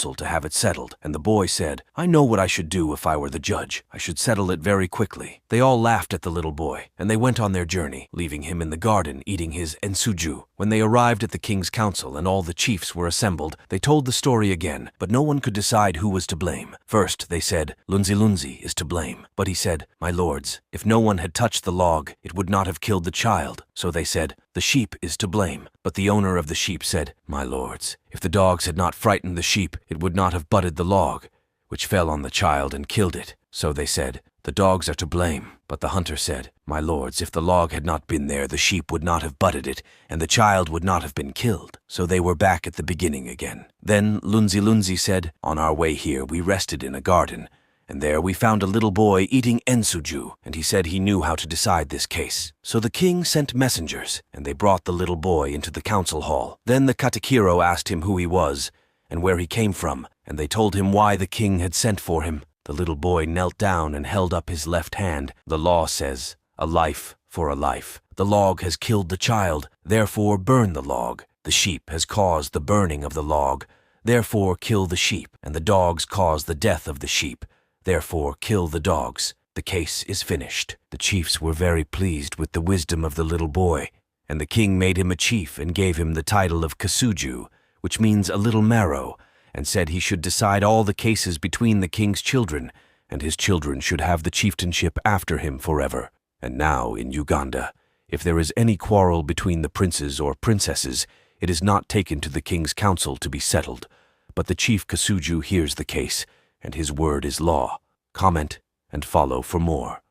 to have it settled, and the boy said, "I know what I should do if I were the judge. I should settle it very quickly." They all laughed at the little boy, and they went on their journey, leaving him in the garden eating his ensuju. When they arrived at the king's council and all the chiefs were assembled, they told the story again, but no one could decide who was to blame. First, they said, Lunzi is to blame. But he said, "My lords, if no one had touched the log, it would not have killed the child." So they said, "The sheep is to blame." But the owner of the sheep said, "My lords, if the dogs had not frightened the sheep, it would not have butted the log, which fell on the child and killed it." So they said, "The dogs are to blame." But the hunter said, "My lords, if the log had not been there, the sheep would not have butted it, and the child would not have been killed." So they were back at the beginning again. Then Lunzi said, "On our way here we rested in a garden, and there we found a little boy eating ensuju, and he said he knew how to decide this case. So the king sent messengers, and they brought the little boy into the council hall. Then the katikiro asked him who he was, and where he came from, and they told him why the king had sent for him. The little boy knelt down and held up his left hand. "The law says, a life for a life. The log has killed the child, therefore burn the log. The sheep has caused the burning of the log, therefore kill the sheep. And the dogs caused the death of the sheep, therefore kill the dogs. The case is finished." The chiefs were very pleased with the wisdom of the little boy, and the king made him a chief and gave him the title of Kasuju, which means a little marrow, and said he should decide all the cases between the king's children, and his children should have the chieftainship after him forever. And now, in Uganda, if there is any quarrel between the princes or princesses, it is not taken to the king's council to be settled, but the chief Kasuju hears the case, and his word is law. Comment and follow for more.